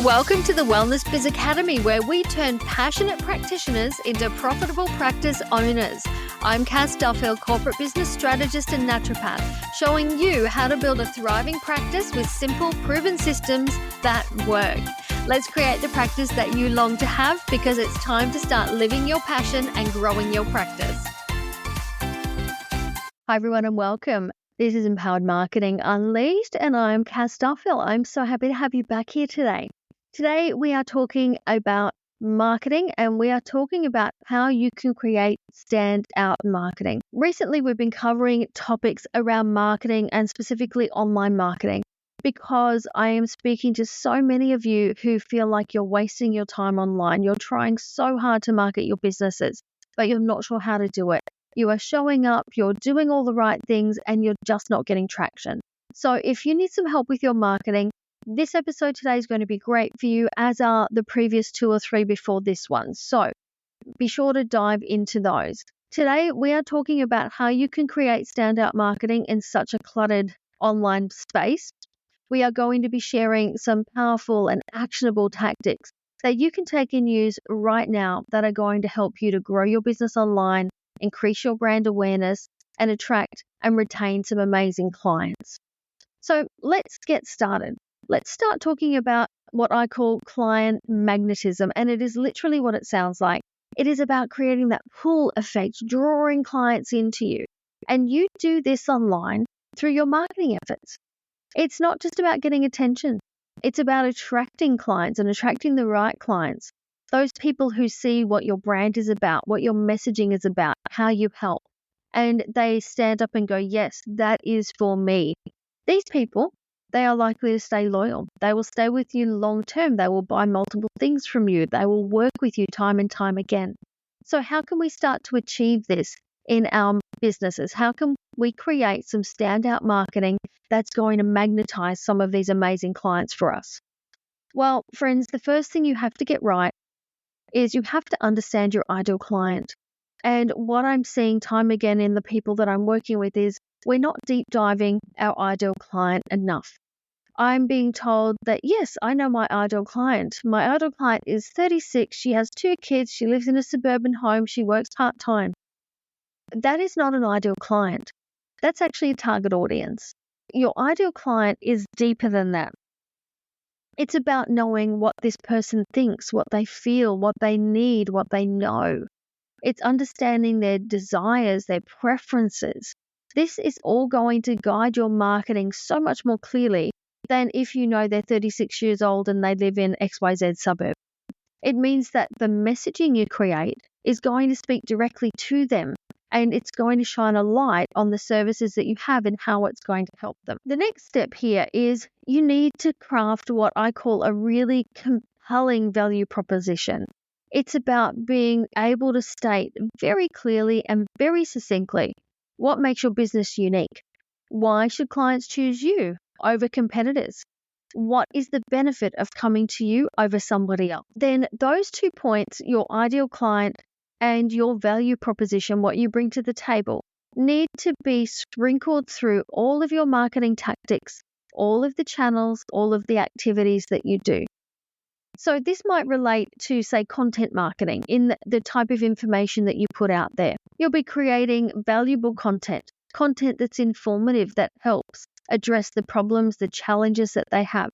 Welcome to the Wellness Biz Academy, where we turn passionate practitioners into profitable practice owners. I'm Cass Duffield, corporate business strategist and naturopath, showing you how to build a thriving practice with simple, proven systems that work. Let's create the practice that you long to have, because it's time to start living your passion and growing your practice. Hi everyone and welcome. This is Empowered Marketing Unleashed and I'm Cass Duffield. I'm so happy to have you back here today. Today we are talking about marketing and we are talking about how you can create standout marketing. Recently we've been covering topics around marketing and specifically online marketing, because I am speaking to so many of you who feel like you're wasting your time online. You're trying so hard to market your businesses, but you're not sure how to do it. You are showing up, you're doing all the right things, and you're just not getting traction. So if you need some help with your marketing, this episode today is going to be great for you, as are the previous 2 or 3 before this one. So be sure to dive into those. Today, we are talking about how you can create standout marketing in such a cluttered online space. We are going to be sharing some powerful and actionable tactics that you can take and use right now that are going to help you to grow your business online, increase your brand awareness, and attract and retain some amazing clients. So let's get started. Let's start talking about what I call client magnetism, and it is literally what it sounds like. It is about creating that pull effect, drawing clients into you. And you do this online through your marketing efforts. It's not just about getting attention. It's about attracting clients and attracting the right clients. Those people who see what your brand is about, what your messaging is about, how you help. And they stand up and go, yes, that is for me. These people, they are likely to stay loyal. They will stay with you long term. They will buy multiple things from you. They will work with you time and time again. So how can we start to achieve this in our businesses? How can we create some standout marketing that's going to magnetize some of these amazing clients for us? Well, friends, the first thing you have to get right is you have to understand your ideal client. And what I'm seeing time again in the people that I'm working with is we're not deep diving our ideal client enough. I'm being told that, yes, I know my ideal client. My ideal client is 36. She has 2 kids. She lives in a suburban home. She works part-time. That is not an ideal client. That's actually a target audience. Your ideal client is deeper than that. It's about knowing what this person thinks, what they feel, what they need, what they know. It's understanding their desires, their preferences. This is all going to guide your marketing so much more clearly than if you know they're 36 years old and they live in XYZ suburb. It means that the messaging you create is going to speak directly to them, and it's going to shine a light on the services that you have and how it's going to help them. The next step here is you need to craft what I call a really compelling value proposition. It's about being able to state very clearly and very succinctly what makes your business unique. Why should clients choose you over competitors? What is the benefit of coming to you over somebody else? Then those 2 points, your ideal client and your value proposition, what you bring to the table, need to be sprinkled through all of your marketing tactics, all of the channels, all of the activities that you do. So this might relate to, say, content marketing in the type of information that you put out there. You'll be creating valuable content that's informative, that helps address the problems, the challenges that they have.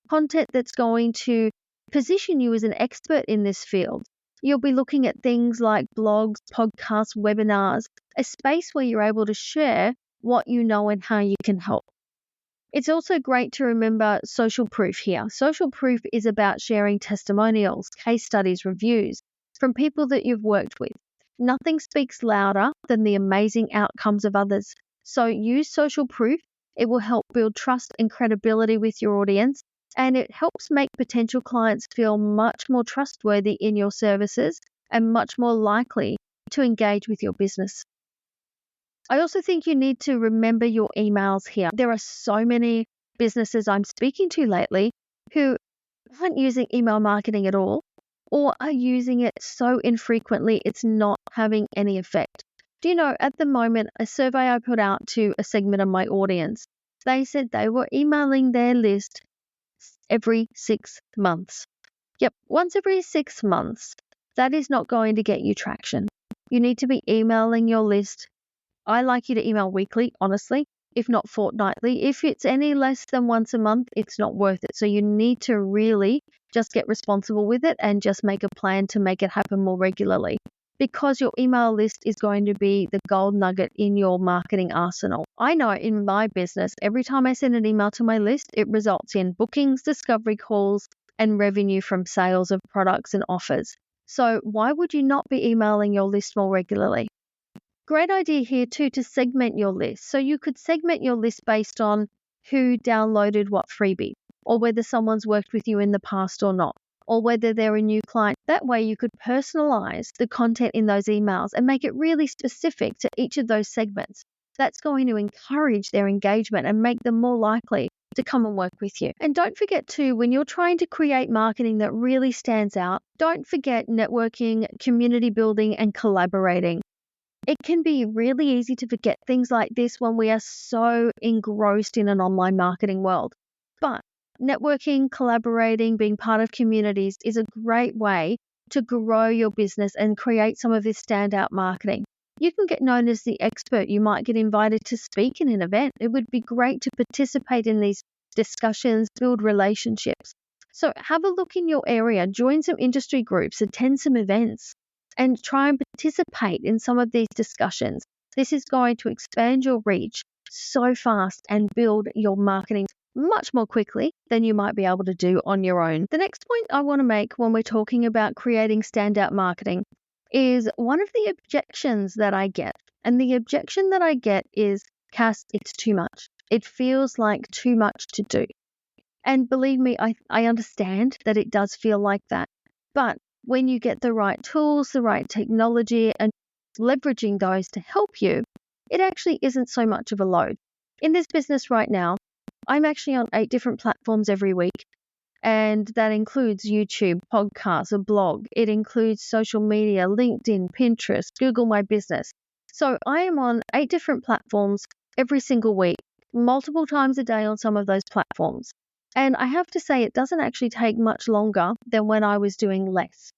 Content that's going to position you as an expert in this field. You'll be looking at things like blogs, podcasts, webinars, a space where you're able to share what you know and how you can help. It's also great to remember social proof here. Social proof is about sharing testimonials, case studies, reviews from people that you've worked with. Nothing speaks louder than the amazing outcomes of others. So use social proof. It will help build trust and credibility with your audience, and it helps make potential clients feel much more trustworthy in your services and much more likely to engage with your business. I also think you need to remember your emails here. There are so many businesses I'm speaking to lately who aren't using email marketing at all, or are using it so infrequently it's not having any effect. Do you know, at the moment, a survey I put out to a segment of my audience, they said they were emailing their list every 6 months. Yep, once every 6 months. That is not going to get you traction. You need to be emailing your list. I like you to email weekly, honestly, if not fortnightly. If it's any less than once a month, it's not worth it. So you need to really just get responsible with it and just make a plan to make it happen more regularly, because your email list is going to be the gold nugget in your marketing arsenal. I know in my business, every time I send an email to my list, it results in bookings, discovery calls, and revenue from sales of products and offers. So why would you not be emailing your list more regularly? Great idea here too to segment your list. So you could segment your list based on who downloaded what freebie, or whether someone's worked with you in the past or not, or whether they're a new client. That way you could personalize the content in those emails and make it really specific to each of those segments. That's going to encourage their engagement and make them more likely to come and work with you. And don't forget too, when you're trying to create marketing that really stands out, don't forget networking, community building, and collaborating. It can be really easy to forget things like this when we are so engrossed in an online marketing world. But networking, collaborating, being part of communities is a great way to grow your business and create some of this standout marketing. You can get known as the expert. You might get invited to speak in an event. It would be great to participate in these discussions, build relationships. So have a look in your area, join some industry groups, attend some events, and try and participate in some of these discussions. This is going to expand your reach so fast and build your marketing much more quickly than you might be able to do on your own. The next point I want to make when we're talking about creating standout marketing is one of the objections that I get. And the objection that I get is, Cass, it's too much. It feels like too much to do. And believe me, I understand that it does feel like that. But when you get the right tools, the right technology, and leveraging those to help you, it actually isn't so much of a load. In this business right now, I'm actually on 8 different platforms every week. And that includes YouTube, podcasts, a blog. It includes social media, LinkedIn, Pinterest, Google My Business. So I am on 8 different platforms every single week, multiple times a day on some of those platforms. And I have to say, it doesn't actually take much longer than when I was doing less.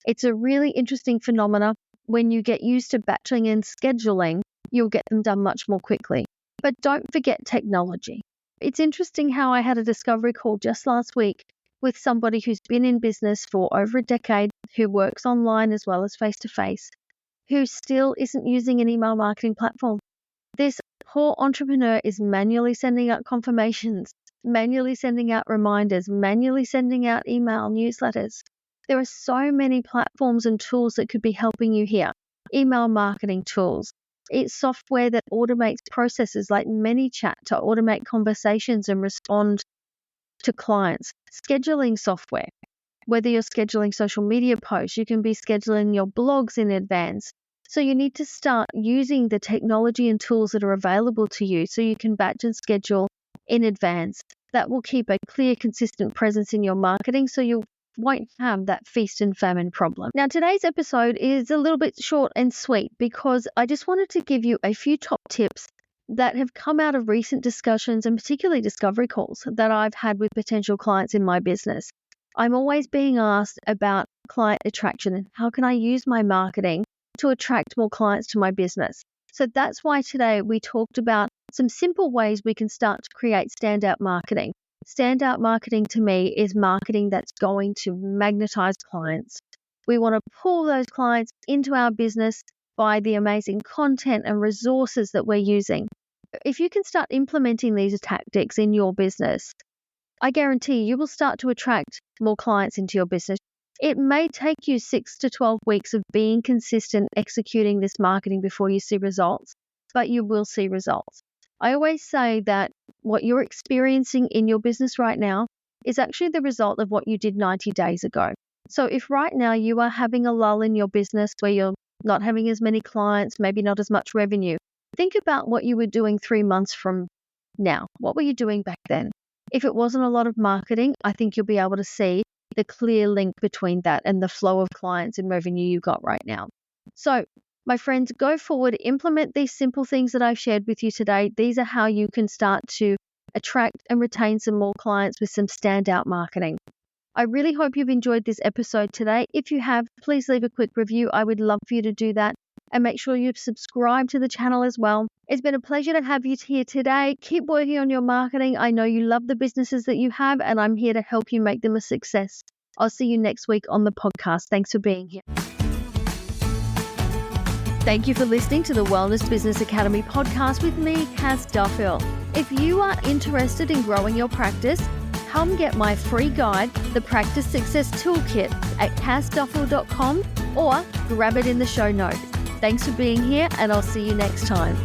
It's a really interesting phenomena. When you get used to batching and scheduling, you'll get them done much more quickly. But don't forget technology. It's interesting how I had a discovery call just last week with somebody who's been in business for over a decade, who works online as well as face-to-face, who still isn't using an email marketing platform. This poor entrepreneur is manually sending out confirmations, manually sending out reminders, manually sending out email newsletters. There are so many platforms and tools that could be helping you here. Email marketing tools. It's software that automates processes like ManyChat to automate conversations and respond to clients. Scheduling software. Whether you're scheduling social media posts, you can be scheduling your blogs in advance. So you need to start using the technology and tools that are available to you so you can batch and schedule in advance. That will keep a clear, consistent presence in your marketing so you won't have that feast and famine problem. Now, today's episode is a little bit short and sweet because I just wanted to give you a few top tips that have come out of recent discussions and particularly discovery calls that I've had with potential clients in my business. I'm always being asked about client attraction and how can I use my marketing to attract more clients to my business. So that's why today we talked about some simple ways we can start to create standout marketing. Standout marketing to me is marketing that's going to magnetize clients. We want to pull those clients into our business by the amazing content and resources that we're using. If you can start implementing these tactics in your business, I guarantee you will start to attract more clients into your business. It may take you 6 to 12 weeks of being consistent executing this marketing before you see results, but you will see results. I always say that what you're experiencing in your business right now is actually the result of what you did 90 days ago. So if right now you are having a lull in your business where you're not having as many clients, maybe not as much revenue, think about what you were doing 3 months from now. What were you doing back then? If it wasn't a lot of marketing, I think you'll be able to see the clear link between that and the flow of clients and revenue you got right now. So, my friends, go forward, implement these simple things that I've shared with you today. These are how you can start to attract and retain some more clients with some standout marketing. I really hope you've enjoyed this episode today. If you have, please leave a quick review. I would love for you to do that. And make sure you've subscribed to the channel as well. It's been a pleasure to have you here today. Keep working on your marketing. I know you love the businesses that you have, and I'm here to help you make them a success. I'll see you next week on the podcast. Thanks for being here. Thank you for listening to the Wellness Business Academy podcast with me, Kaz Duffield. If you are interested in growing your practice, come get my free guide, the Practice Success Toolkit, at kazduffield.com or grab it in the show notes. Thanks for being here, and I'll see you next time.